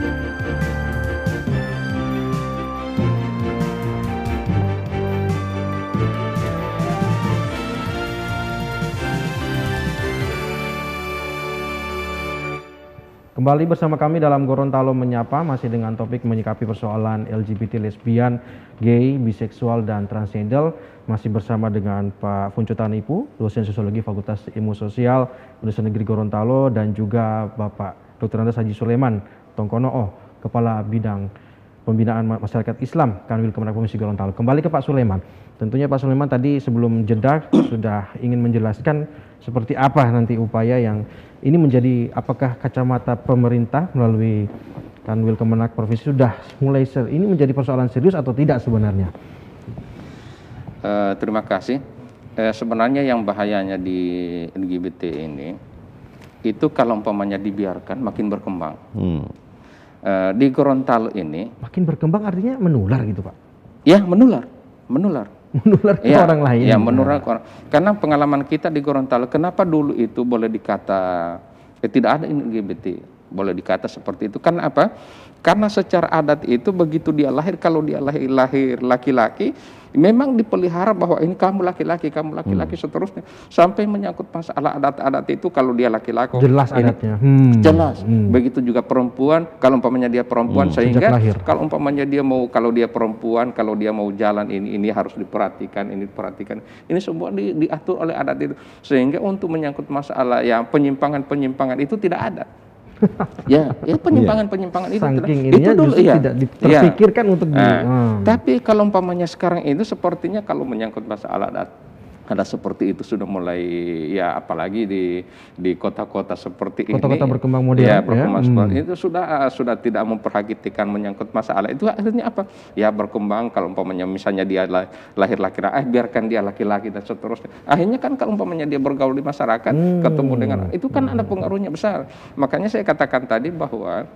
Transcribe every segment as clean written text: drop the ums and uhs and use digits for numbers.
Kembali bersama kami dalam Gorontalo Menyapa, masih dengan topik menyikapi persoalan LGBT, lesbian, gay, biseksual, dan transgender. Masih bersama dengan Pak Funco Tanipu, dosen sosiologi Fakultas Ilmu Sosial Universitas Negeri Gorontalo, dan juga Bapak Dr. Andes Haji Sulaiman Tongkono, Kepala Bidang Pembinaan Masyarakat Islam Kanwil Kemenak Provinsi Gorontalo. Kembali ke Pak Sulaiman. Tentunya Pak Sulaiman tadi sebelum jeda sudah ingin menjelaskan seperti apa nanti upaya yang ini menjadi, apakah kacamata pemerintah melalui Kanwil Kemenak Provinsi sudah mulai ini menjadi persoalan serius atau tidak sebenarnya? Terima kasih. Sebenarnya yang bahayanya di LGBT ini itu kalau umpamanya dibiarkan makin berkembang. Di Gorontalo ini makin berkembang artinya menular gitu Pak? Ya, menular. Menular ke orang lain. Ya, menular ke orang. Karena pengalaman kita di Gorontalo, kenapa dulu itu boleh dikata tidak ada LGBT, boleh dikata seperti itu. Karena apa? Karena secara adat itu begitu dia lahir, kalau dia lahir laki-laki, memang dipelihara bahwa ini kamu laki-laki, seterusnya. Sampai menyangkut masalah adat-adat itu, kalau dia laki-laki jelas adatnya. Jelas. Begitu juga perempuan, kalau umpamanya dia perempuan, sehingga kalau umpamanya dia mau, kalau dia perempuan, kalau dia mau jalan ini harus diperhatikan, ini diperhatikan. Ini semua diatur oleh adat itu. Sehingga untuk menyangkut masalah yang penyimpangan itu tidak ada. ya penyimpangan itu dulu tidak terpikirkan untuk tapi kalau umpamanya sekarang itu sepertinya kalau menyangkut masalah ada seperti itu sudah mulai, ya apalagi di kota-kota seperti ini, kota-kota berkembang modern, seperti itu sudah tidak memperhatikan menyangkut masalah itu. Akhirnya apa? Ya berkembang, kalau umpamanya misalnya dia lahir laki-laki, biarkan dia laki-laki dan seterusnya. Akhirnya kan kalau umpamanya dia bergaul di masyarakat, ketemu dengan itu kan ada pengaruhnya besar. Makanya saya katakan tadi bahwa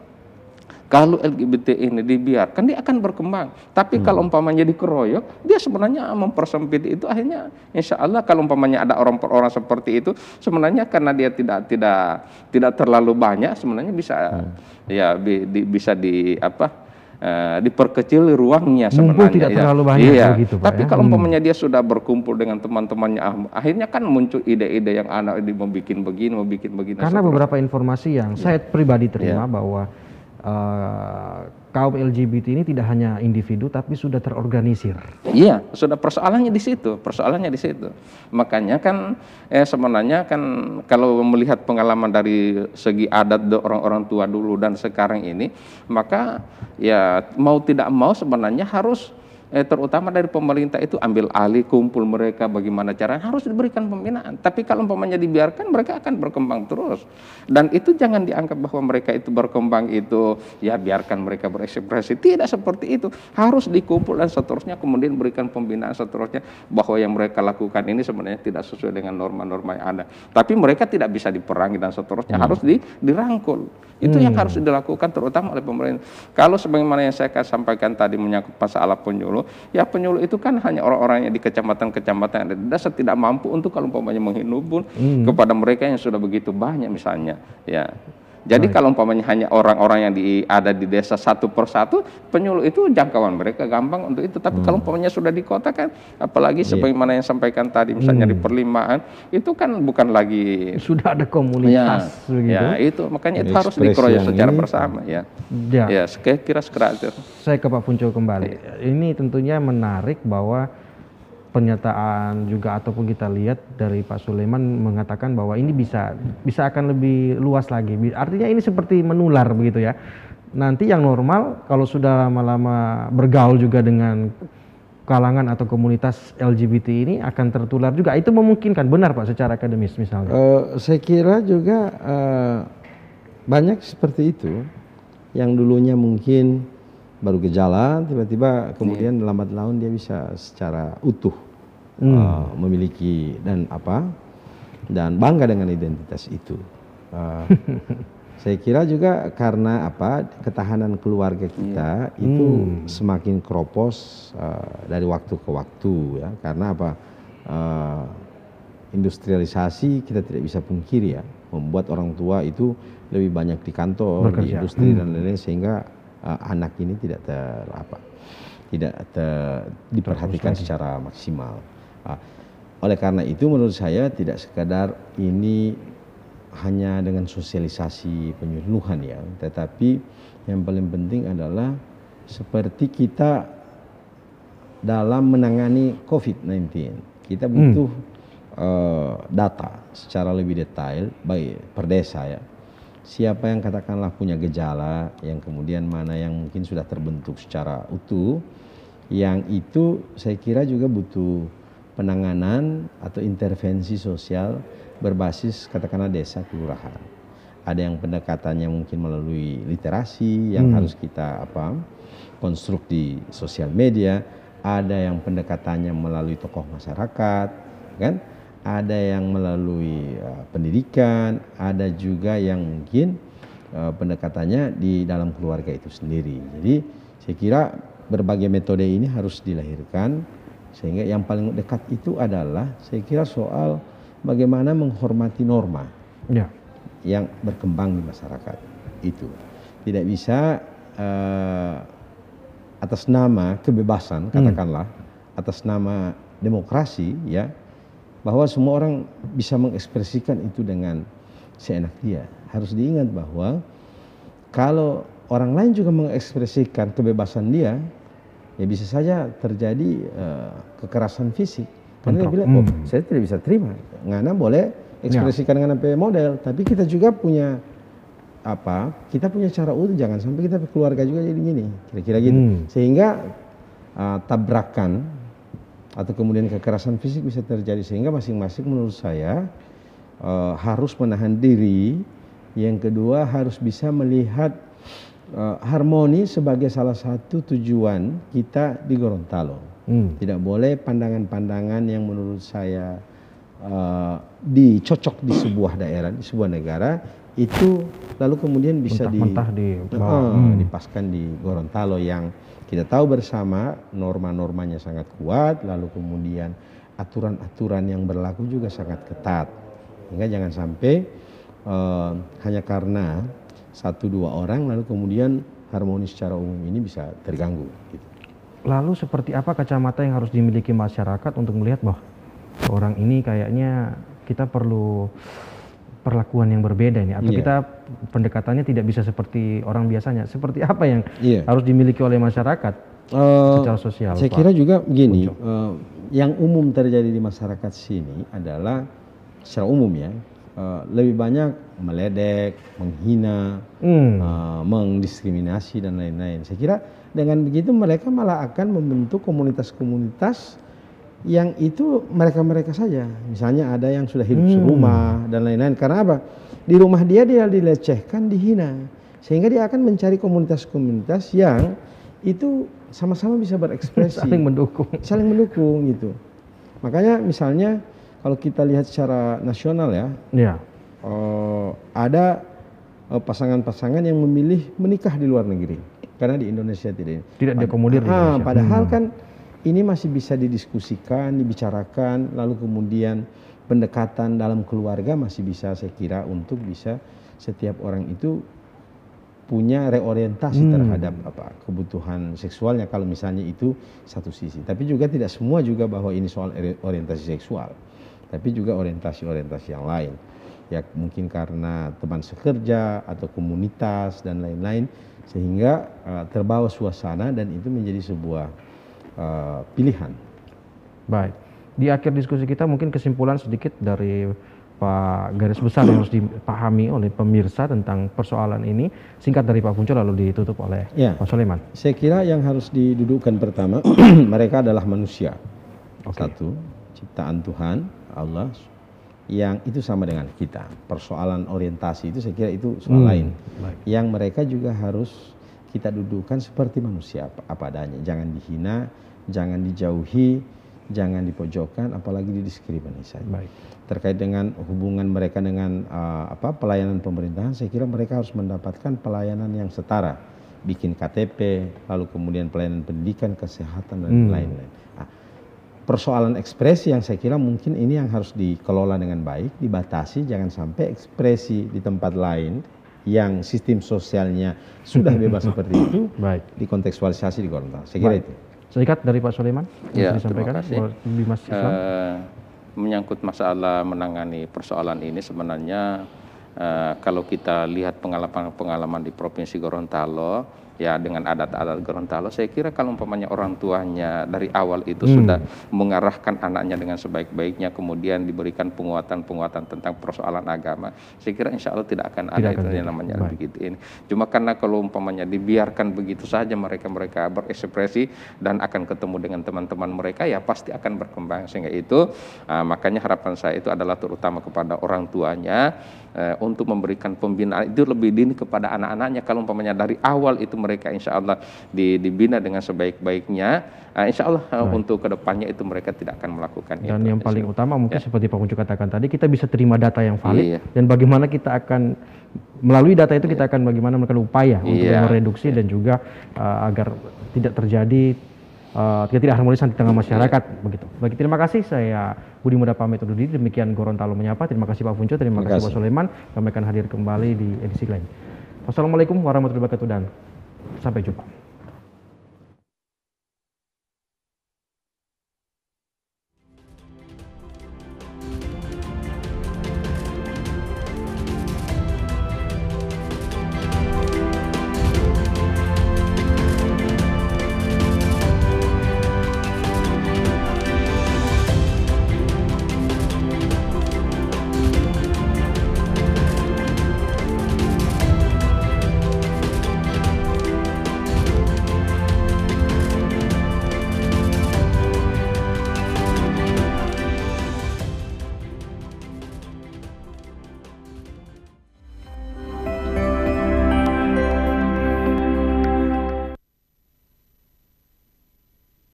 kalau LGBT ini dibiarkan, dia akan berkembang. Tapi kalau umpamanya dikeroyok, dia sebenarnya mempersempit itu. Akhirnya insya Allah kalau umpamanya ada orang seperti itu, sebenarnya karena dia tidak terlalu banyak, sebenarnya bisa diperkecil ruangnya sebenarnya. Mumpung tidak terlalu banyak begitu, Pak. Tapi kalau umpamanya dia sudah berkumpul dengan teman-temannya, akhirnya kan muncul ide-ide yang anak membuat begini. Karena beberapa informasi yang saya pribadi terima bahwa kaum LGBT ini tidak hanya individu tapi sudah terorganisir. Iya, sudah persoalannya di situ. Makanya kan sebenarnya kan kalau melihat pengalaman dari segi adat orang-orang tua dulu dan sekarang ini, maka ya mau tidak mau sebenarnya harus terutama dari pemerintah itu ambil alih, kumpul mereka, bagaimana caranya, harus diberikan pembinaan. Tapi kalau umpamanya dibiarkan, mereka akan berkembang terus. Dan itu jangan dianggap bahwa mereka itu berkembang itu ya biarkan mereka berekspresi. Tidak seperti itu. Harus dikumpul dan seterusnya, kemudian berikan pembinaan seterusnya bahwa yang mereka lakukan ini sebenarnya tidak sesuai dengan norma-norma yang ada. Tapi mereka tidak bisa diperangi dan seterusnya, harus dirangkul. Itu yang harus dilakukan terutama oleh pemerintah. Kalau sebagaimana yang saya sampaikan tadi menyangkut masalah penyuluh, ya penyuluh itu kan hanya orang-orang yang di kecamatan-kecamatan yang ada di desa tidak mampu untuk kalau umpamanya menghibur kepada mereka yang sudah begitu banyak misalnya. Ya. Jadi kalau umpamanya hanya orang-orang yang ada di desa satu persatu, penyuluh itu jangkauan mereka gampang untuk itu. Tapi kalau umpamanya sudah di kota kan, apalagi sebagaimana yang sampaikan tadi, misalnya di perlimaan, itu kan bukan lagi sudah ada komunitas. Ya itu makanya itu harus dikeroyok secara bersama. Ya, saya kira itu. Saya ke Pak Funco kembali. Ini tentunya menarik bahwa pernyataan juga ataupun kita lihat dari Pak Sulaiman mengatakan bahwa ini bisa akan lebih luas lagi. Artinya ini seperti menular begitu ya. Nanti yang normal kalau sudah lama-lama bergaul juga dengan kalangan atau komunitas LGBT ini akan tertular juga. Itu memungkinkan, benar Pak, secara akademis misalnya? Saya kira juga banyak seperti itu yang dulunya mungkin baru gejala, tiba-tiba kemudian lambat laun dia bisa secara utuh memiliki dan bangga dengan identitas itu. Saya kira juga karena ketahanan keluarga kita itu semakin keropos dari waktu ke waktu ya, karena industrialisasi kita tidak bisa pungkiri ya, membuat orang tua itu lebih banyak di kantor, di Bekerja. industri dan lain-lain, sehingga anak ini tidak diperhatikan secara maksimal. Oleh karena itu menurut saya tidak sekadar ini hanya dengan sosialisasi penyuluhan ya, tetapi yang paling penting adalah seperti kita dalam menangani COVID-19, kita butuh data secara lebih detail baik per desa ya. Siapa yang katakanlah punya gejala, yang kemudian mana yang mungkin sudah terbentuk secara utuh, yang itu saya kira juga butuh penanganan atau intervensi sosial berbasis katakanlah desa kelurahan. Ada yang pendekatannya mungkin melalui literasi yang harus kita konstruk di sosial media, ada yang pendekatannya melalui tokoh masyarakat, kan? Ada yang melalui pendidikan, ada juga yang mungkin pendekatannya di dalam keluarga itu sendiri. Jadi saya kira berbagai metode ini harus dilahirkan, sehingga yang paling dekat itu adalah saya kira soal bagaimana menghormati norma yang berkembang di masyarakat itu. Tidak bisa atas nama kebebasan katakanlah, atas nama demokrasi ya, bahwa semua orang bisa mengekspresikan itu dengan seenak dia. Harus diingat bahwa kalau orang lain juga mengekspresikan kebebasan dia, ya bisa saja terjadi kekerasan fisik. Karena dia bilang, oh saya tidak bisa terima. Ngana boleh ekspresikan dengan apa model, tapi kita juga punya kita punya cara utuh, jangan sampai kita keluarga juga jadi gini, kira-kira gitu. Sehingga tabrakan atau kemudian kekerasan fisik bisa terjadi, sehingga masing-masing menurut saya harus menahan diri. Yang kedua harus bisa melihat harmoni sebagai salah satu tujuan kita di Gorontalo. Tidak boleh pandangan-pandangan yang menurut saya dicocok di sebuah daerah, di sebuah negara itu lalu kemudian bisa dipaskan di Gorontalo yang kita tahu bersama norma-normanya sangat kuat, lalu kemudian aturan-aturan yang berlaku juga sangat ketat. Sehingga jangan sampai hanya karena 1-2 orang lalu kemudian harmoni secara umum ini bisa terganggu. Gitu. Lalu seperti apa kacamata yang harus dimiliki masyarakat untuk melihat bahwa orang ini kayaknya kita perlu perlakuan yang berbeda ini, atau kita pendekatannya tidak bisa seperti orang biasanya. Seperti apa yang harus dimiliki oleh masyarakat secara sosial? Saya kira juga begini, yang umum terjadi di masyarakat sini adalah secara umum ya, lebih banyak meledek, menghina, mendiskriminasi dan lain-lain. Saya kira dengan begitu mereka malah akan membentuk komunitas-komunitas yang itu mereka-mereka saja. Misalnya ada yang sudah hidup serumah dan lain-lain. Karena apa? Di rumah dia dilecehkan, dihina. Sehingga dia akan mencari komunitas-komunitas yang itu sama-sama bisa berekspresi. Saling mendukung. Saling mendukung gitu. Makanya misalnya kalau kita lihat secara nasional ya. Ada pasangan-pasangan yang memilih menikah di luar negeri. Karena di Indonesia tidak diakomodir di Indonesia. Padahal kan ini masih bisa didiskusikan, dibicarakan, lalu kemudian pendekatan dalam keluarga masih bisa saya kira untuk bisa setiap orang itu punya reorientasi terhadap kebutuhan seksualnya kalau misalnya itu satu sisi. Tapi juga tidak semua juga bahwa ini soal orientasi seksual, tapi juga orientasi-orientasi yang lain. Ya mungkin karena teman sekerja atau komunitas dan lain-lain sehingga terbawa suasana dan itu menjadi sebuah pilihan. Baik, di akhir diskusi kita mungkin kesimpulan sedikit dari Pak, garis besar yang harus dipahami oleh pemirsa tentang persoalan ini, singkat dari Pak Punco lalu ditutup oleh Pak Soleman. Saya kira yang harus didudukkan pertama, mereka adalah manusia. Satu, ciptaan Tuhan, Allah, yang itu sama dengan kita. Persoalan orientasi itu saya kira itu soal lain. Yang mereka juga harus kita dudukkan seperti manusia apa adanya. Jangan dihina, jangan dijauhi, jangan dipojokkan, apalagi didiskriminasi. Terkait dengan hubungan mereka dengan pelayanan pemerintahan, saya kira mereka harus mendapatkan pelayanan yang setara. Bikin KTP, lalu kemudian pelayanan pendidikan, kesehatan dan lain-lain. Persoalan ekspresi yang saya kira mungkin ini yang harus dikelola dengan baik, dibatasi, jangan sampai ekspresi di tempat lain yang sistem sosialnya sudah bebas seperti itu Baik. dikontekstualisasi di Gorontalo. Saya kira itu. Singkat dari Pak Sulaiman yang Ya, disampaikan terima kasih. buat Bimas Islam. Menyangkut masalah menangani persoalan ini sebenarnya kalau kita lihat pengalaman di Provinsi Gorontalo, ya dengan adat-adat Gorontalo, saya kira kalau umpamanya orang tuanya dari awal itu sudah mengarahkan anaknya dengan sebaik-baiknya, kemudian diberikan penguatan-penguatan tentang persoalan agama, saya kira insya Allah tidak akan ada itu yang namanya begitu ini. Cuma karena kalau umpamanya dibiarkan begitu saja mereka berekspresi dan akan ketemu dengan teman-teman mereka, ya pasti akan berkembang. Sehingga itu makanya harapan saya itu adalah terutama kepada orang tuanya untuk memberikan pembinaan itu lebih dini kepada anak-anaknya. Kalau umpamanya dari awal itu mereka insya Allah dibina dengan sebaik-baiknya, insya Allah untuk kedepannya itu mereka tidak akan melakukan itu. Dan yang paling utama mungkin seperti Pak Kuncu katakan tadi, kita bisa terima data yang valid, Iya. dan bagaimana kita akan melalui data itu kita akan bagaimana melakukan upaya untuk mereduksi dan juga agar tidak terjadi ketidakharmonisan di tengah masyarakat begitu. Baik, terima kasih. Saya Budi Muda pamit undur diri. Demikian Gorontalo Menyapa. Terima kasih Pak Punco, terima kasih Pak Sulaiman. Kami akan hadir kembali di edisi lain. Wassalamualaikum warahmatullahi wabarakatuh dan sampai jumpa.